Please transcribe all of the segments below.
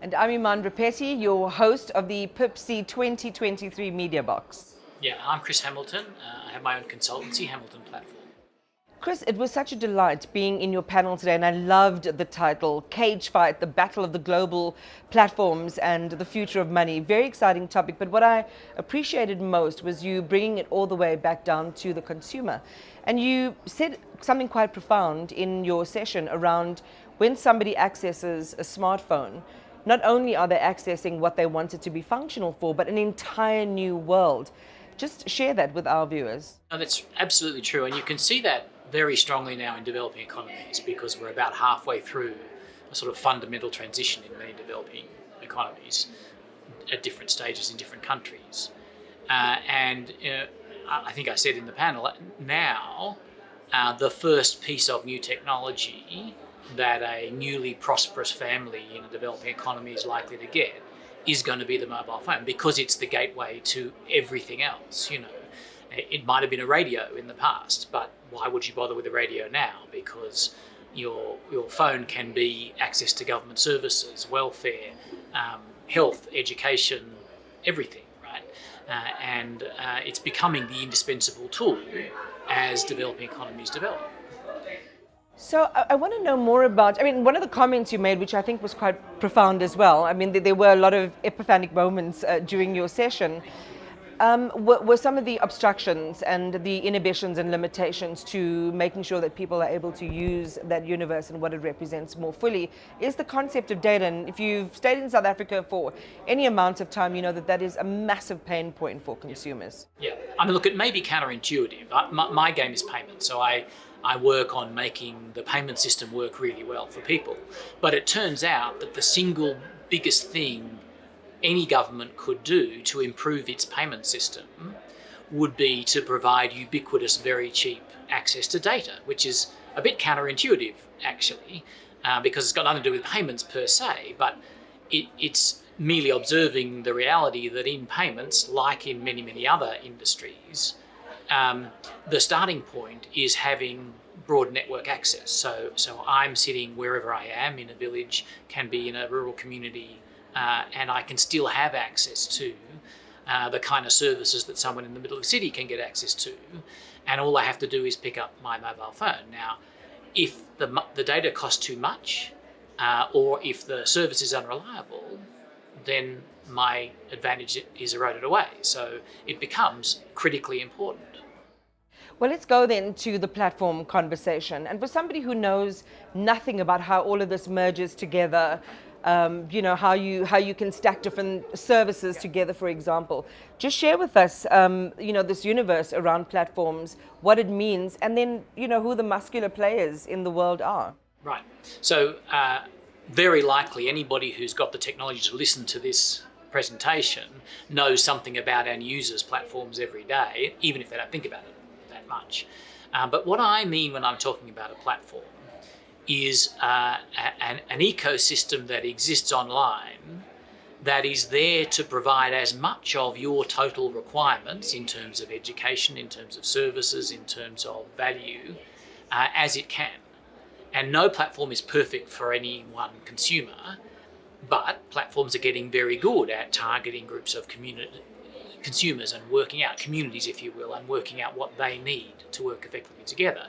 And I'm Iman Rapetti, your host of the PIPC 2023 Media Box. Yeah, I'm Chris Hamilton. I have my own consultancy, Hamilton Platform. Chris, it was such a delight being in your panel today, and I loved the title, Cage Fight, the Battle of the Global Platforms and the Future of Money. Very exciting topic, but what I appreciated most was you bringing it all the way back down to the consumer. And you said something quite profound in your session around when somebody accesses a smartphone, not only are they accessing what they want it to be functional for, but an entire new world. Just share that with our viewers. No, that's absolutely true, and you can see that very strongly now in developing economies because we're about halfway through a sort of fundamental transition in many developing economies at different stages in different countries. I think I said in the panel, now the first piece of new technology that a newly prosperous family in a developing economy is likely to get is going to be the mobile phone because it's the gateway to everything else. It might have been a radio in the past, but why would you bother with a radio now? Because your phone can be access to government services, welfare, health, education, everything, right? It's becoming the indispensable tool as developing economies develop. So I want to know more about, one of the comments you made, which I think was quite profound as well. There were a lot of epiphanic moments during your session. Were some of the obstructions and the inhibitions and limitations to making sure that people are able to use that universe and what it represents more fully is the concept of data. And if you've stayed in South Africa for any amount of time, you know that is a massive pain point for consumers. Yeah, look, it may be counterintuitive. My game is payment, so I work on making the payment system work really well for people. But it turns out that the single biggest thing any government could do to improve its payment system would be to provide ubiquitous, very cheap access to data, which is a bit counterintuitive, actually, because it's got nothing to do with payments per se, but it's merely observing the reality that in payments, like in many, many other industries, the starting point is having broad network access. So I'm sitting wherever I am in a village, can be in a rural community, and I can still have access to the kind of services that someone in the middle of the city can get access to. And all I have to do is pick up my mobile phone. Now, if the data costs too much, or if the service is unreliable, then my advantage is eroded away. So it becomes critically important. Well, let's go then to the platform conversation. And for somebody who knows nothing about how all of this merges together, how you can stack different services together, for example, just share with us, this universe around platforms, what it means, and then, who the muscular players in the world are. Right. So very likely anybody who's got the technology to listen to this presentation knows something about and uses platforms every day, even if they don't think about it that much. But what I mean when I'm talking about a platform is an ecosystem that exists online that is there to provide as much of your total requirements in terms of education, in terms of services, in terms of value, as it can. And no platform is perfect for any one consumer, but platforms are getting very good at targeting groups of consumers and working out communities, if you will, and working out what they need to work effectively together.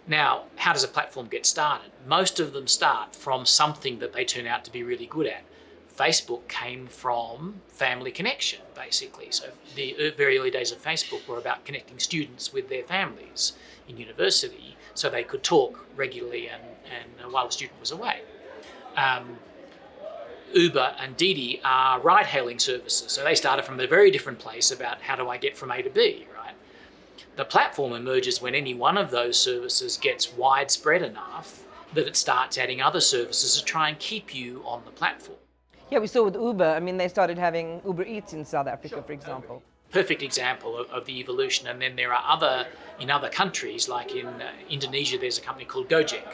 Now, how does a platform get started? Most of them start from something that they turn out to be really good at. Facebook came from family connection, basically. So the very early days of Facebook were about connecting students with their families in university so they could talk regularly and while the student was away. Uber and Didi are ride-hailing services. So they started from a very different place about how do I get from A to B, right? The platform emerges when any one of those services gets widespread enough that it starts adding other services to try and keep you on the platform. Yeah, we saw with Uber, they started having Uber Eats in South Africa, for example. Perfect example of the evolution. And then there are in other countries, like in Indonesia, there's a company called Gojek.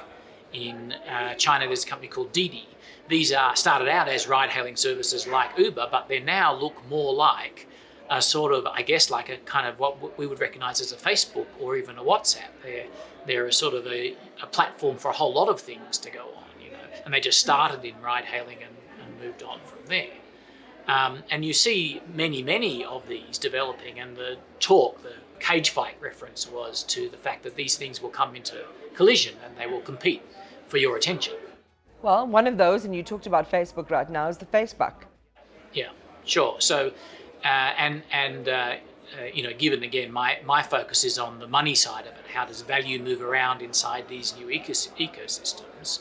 In China, there's a company called Didi. These are started out as ride-hailing services like Uber, but they now look more like a sort of, I guess, like a kind of what we would recognize as a Facebook or even a WhatsApp. They're a sort of a platform for a whole lot of things to go on, and they just started in ride-hailing and moved on from there. And you see many of these developing, and the cage fight reference was to the fact that these things will come into collision and they will compete for your attention. Well, one of those, and you talked about Facebook right now, is the Facebook. Yeah, sure. So, given again, my focus is on the money side of it. How does value move around inside these new ecosystems?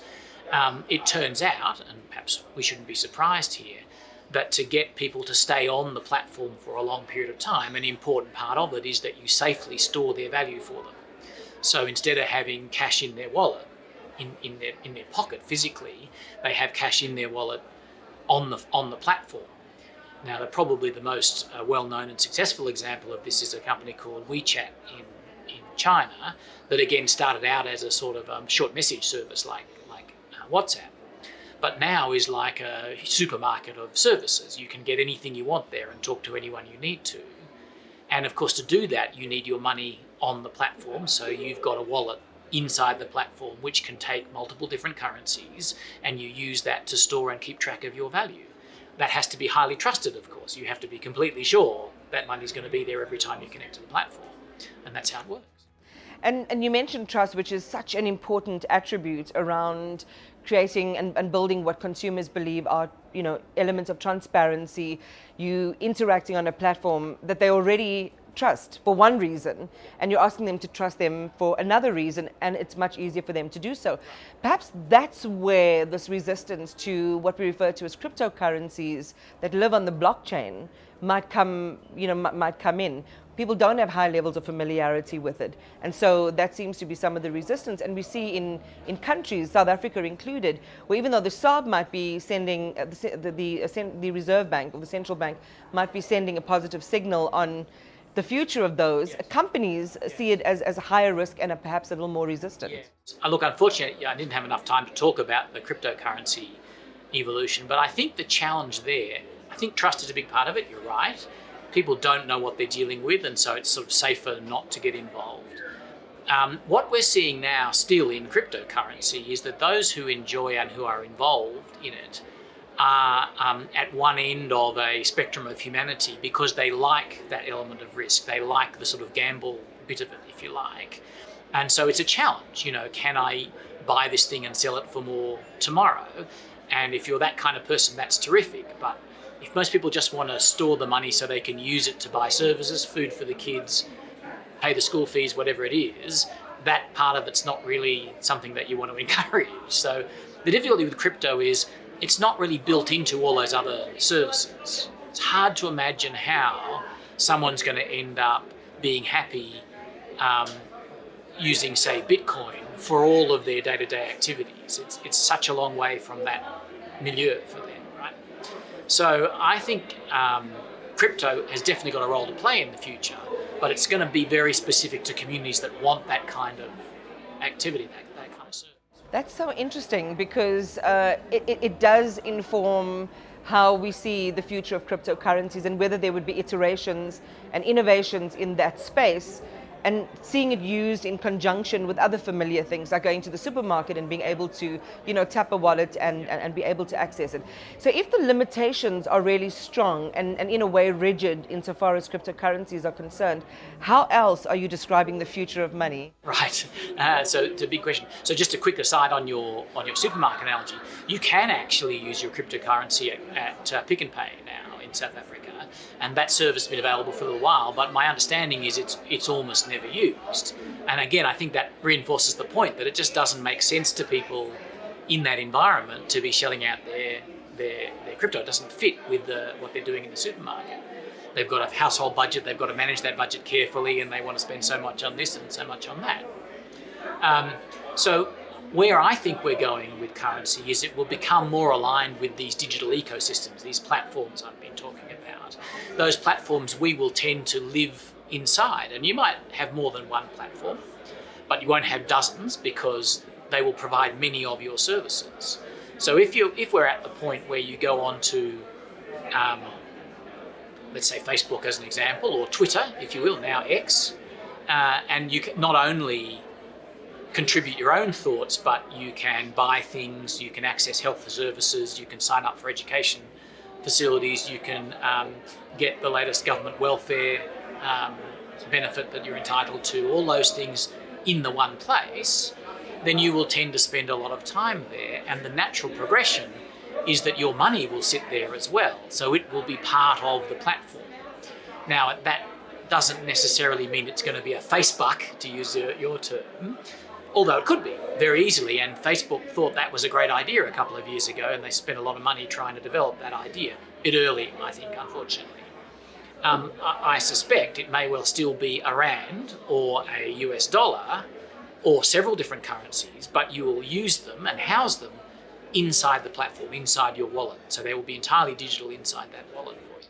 It turns out, and perhaps we shouldn't be surprised here, that to get people to stay on the platform for a long period of time, an important part of it is that you safely store their value for them. So instead of having cash in their wallet, in their pocket physically, they have cash in their wallet on the platform. Now, probably the most well-known and successful example of this is a company called WeChat in China that again started out as a sort of short message service like WhatsApp, but now is like a supermarket of services. You can get anything you want there and talk to anyone you need to. And of course, to do that, you need your money on the platform. So you've got a wallet inside the platform which can take multiple different currencies, and you use that to store and keep track of your value. That has to be highly trusted, of course. You have to be completely sure that money's going to be there every time you connect to the platform. And that's how it works. And you mentioned trust, which is such an important attribute around creating and building what consumers believe are, elements of transparency. You interacting on a platform that they already trust for one reason, and you're asking them to trust them for another reason, and it's much easier for them to do so. Perhaps that's where this resistance to what we refer to as cryptocurrencies that live on the blockchain might come in. People don't have high levels of familiarity with it, and so that seems to be some of the resistance. And we see in countries, South Africa included, where even though the SARB might be sending the Reserve Bank or the central bank might be sending a positive signal on the future of those, yes, companies see it as a higher risk and are perhaps a little more resistant. Yes. Look, unfortunately, I didn't have enough time to talk about the cryptocurrency evolution, but I think the challenge there, I think trust is a big part of it, you're right. People don't know what they're dealing with, and so it's sort of safer not to get involved. What we're seeing now still in cryptocurrency is that those who enjoy and who are involved in it are at one end of a spectrum of humanity because they like that element of risk. They like the sort of gamble bit of it, if you like. And so it's a challenge, can I buy this thing and sell it for more tomorrow? And if you're that kind of person, that's terrific. But if most people just want to store the money so they can use it to buy services, food for the kids, pay the school fees, whatever it is, that part of it's not really something that you want to encourage. So the difficulty with crypto is it's not really built into all those other services. It's hard to imagine how someone's going to end up being happy using, say, Bitcoin for all of their day-to-day activities. It's such a long way from that milieu for them, right? So I think crypto has definitely got a role to play in the future, but it's going to be very specific to communities that want that kind of activity, that kind of service. That's so interesting because it does inform how we see the future of cryptocurrencies and whether there would be iterations and innovations in that space, and seeing it used in conjunction with other familiar things like going to the supermarket and being able to, tap a wallet and be able to access it. So if the limitations are really strong and in a way rigid insofar as cryptocurrencies are concerned, how else are you describing the future of money? Right. So it's a big question. So just a quick aside on your supermarket analogy, you can actually use your cryptocurrency at Pick n Pay now in South Africa. And that service has been available for a little while, but my understanding is it's almost never used. And again, I think that reinforces the point that it just doesn't make sense to people in that environment to be shelling out their crypto. It doesn't fit with what they're doing in the supermarket. They've got a household budget, they've got to manage that budget carefully, and they want to spend so much on this and so much on that. So where I think we're going with currency is it will become more aligned with these digital ecosystems, these platforms I've been talking about. Those platforms we will tend to live inside, and you might have more than one platform, but you won't have dozens because they will provide many of your services. So if we're at the point where you go on to, let's say Facebook as an example, or Twitter, if you will, now X, and you can not only contribute your own thoughts, but you can buy things, you can access health services, you can sign up for education facilities, you can get the latest government welfare benefit that you're entitled to, all those things in the one place, then you will tend to spend a lot of time there. And the natural progression is that your money will sit there as well. So it will be part of the platform. Now, that doesn't necessarily mean it's going to be a Facebook, to use your term, although it could be very easily. And Facebook thought that was a great idea a couple of years ago, and they spent a lot of money trying to develop that idea. A bit early, I think, unfortunately. I suspect it may well still be a rand or a US dollar or several different currencies, but you will use them and house them inside the platform, inside your wallet. So they will be entirely digital inside that wallet for you.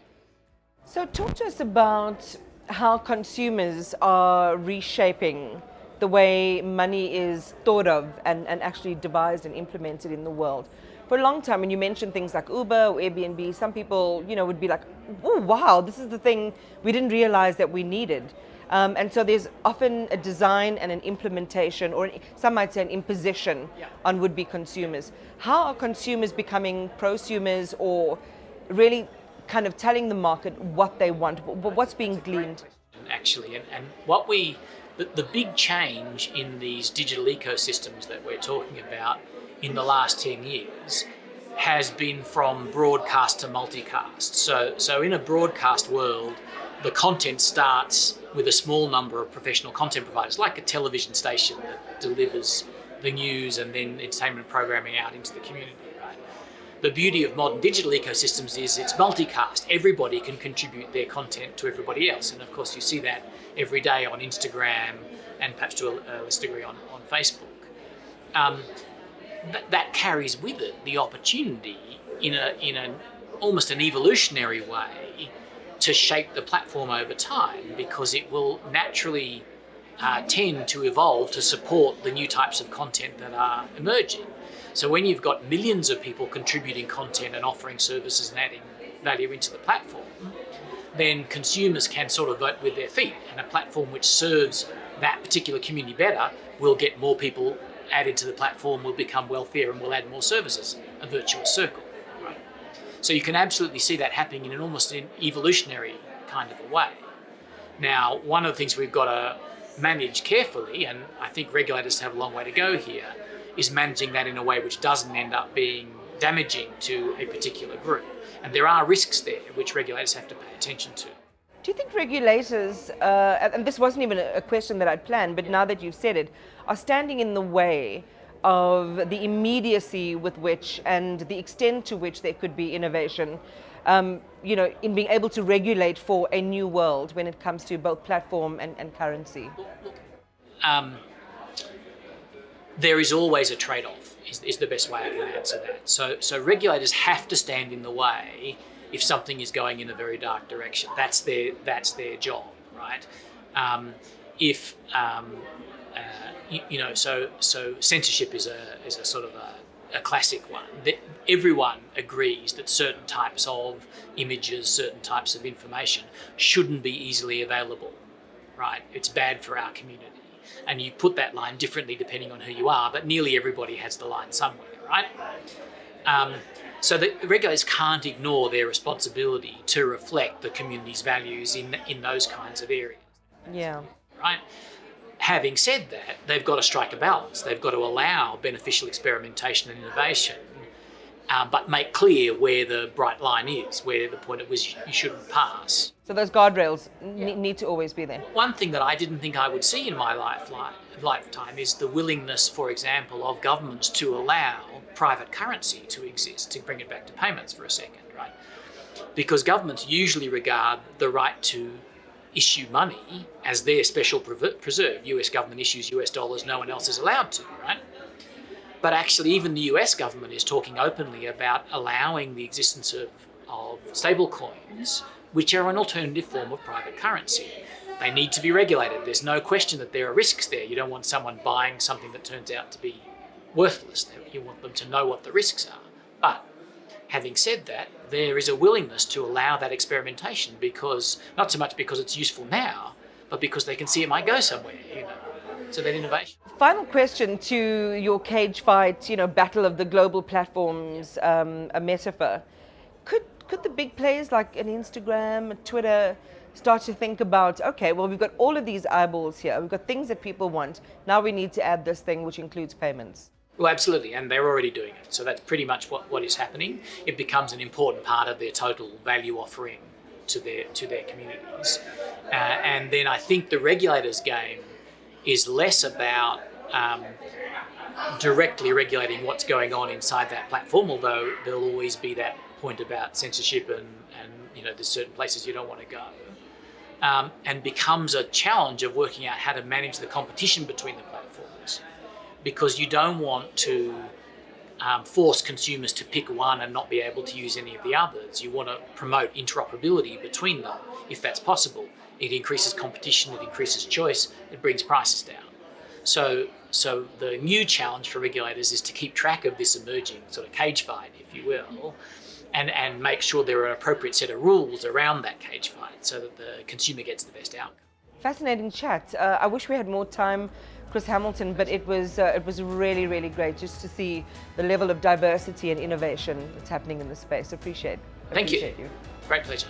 So talk to us about how consumers are reshaping the way money is thought of and actually devised and implemented in the world. For a long time, when you mention things like Uber or Airbnb, some people, would be like, oh, wow, this is the thing we didn't realize that we needed. And so there's often a design and an implementation, or some might say an imposition on would-be consumers. How are consumers becoming prosumers, or really kind of telling the market what they want, what's being gleaned? Actually, and the big change in these digital ecosystems that we're talking about in the last 10 years has been from broadcast to multicast. So in a broadcast world, the content starts with a small number of professional content providers, like a television station that delivers the news and then entertainment programming out into the community, right? The beauty of modern digital ecosystems is it's multicast. Everybody can contribute their content to everybody else. And of course, you see that every day on Instagram and perhaps to a less degree on Facebook. That carries with it the opportunity in an almost an evolutionary way to shape the platform over time, because it will naturally tend to evolve to support the new types of content that are emerging. So when you've got millions of people contributing content and offering services and adding value into the platform, then consumers can sort of vote with their feet, and a platform which serves that particular community better will get more people added to the platform, will become wealthier, and will add more services, a virtuous circle. Right? So you can absolutely see that happening in an almost an evolutionary kind of a way. Now, one of the things we've got to manage carefully, and I think regulators have a long way to go here, is managing that in a way which doesn't end up being damaging to a particular group. And there are risks there which regulators have to pay attention to. Do you think regulators, and this wasn't even a question that I'd planned, but now that you've said it, are standing in the way of the immediacy with which and the extent to which there could be innovation, in being able to regulate for a new world when it comes to both platform and currency? There is always a trade-off, is the best way I can answer that. So regulators have to stand in the way if something is going in a very dark direction. That's their job, right? So censorship is a sort of a classic one. Everyone agrees that certain types of images, certain types of information shouldn't be easily available, right? It's bad for our community. And you put that line differently depending on who you are, but nearly everybody has the line somewhere, right? So the regulators can't ignore their responsibility to reflect the community's values in those kinds of areas. Yeah. Right? Having said that, they've got to strike a balance. They've got to allow beneficial experimentation and innovation, but make clear where the bright line is, where the point at which you shouldn't pass. So those guardrails need to always be there. One thing that I didn't think I would see in my lifetime is the willingness, for example, of governments to allow private currency to exist, to bring it back to payments for a second, right? Because governments usually regard the right to issue money as their special preserve. US government issues US dollars, no one else is allowed to, right? But actually even the US government is talking openly about allowing the existence of stable coins, which are an alternative form of private currency. They need to be regulated. There's no question that there are risks there. You don't want someone buying something that turns out to be worthless. You want them to know what the risks are. But having said that, there is a willingness to allow that experimentation, because not so much because it's useful now, but because they can see it might go somewhere. So that innovation. Final question to your cage fight, battle of the global platforms, a metaphor. Could the big players like an Instagram, a Twitter, start to think about, okay, well, we've got all of these eyeballs here. We've got things that people want. Now we need to add this thing, which includes payments. Well, absolutely, and they're already doing it. So that's pretty much what is happening. It becomes an important part of their total value offering to their communities. And then I think the regulators' game is less about directly regulating what's going on inside that platform, although there'll always be that point about censorship and there's certain places you don't want to go. And becomes a challenge of working out how to manage the competition between the platforms, because you don't want to force consumers to pick one and not be able to use any of the others. You want to promote interoperability between them if that's possible. It increases competition, it increases choice, it brings prices down. So the new challenge for regulators is to keep track of this emerging sort of cage fight, if you will, and make sure there are an appropriate set of rules around that cage fight so that the consumer gets the best outcome. Fascinating chat. I wish we had more time, Chris Hamilton, but it was really, really great just to see the level of diversity and innovation that's happening in the space. Appreciate Thank you. you. Great pleasure.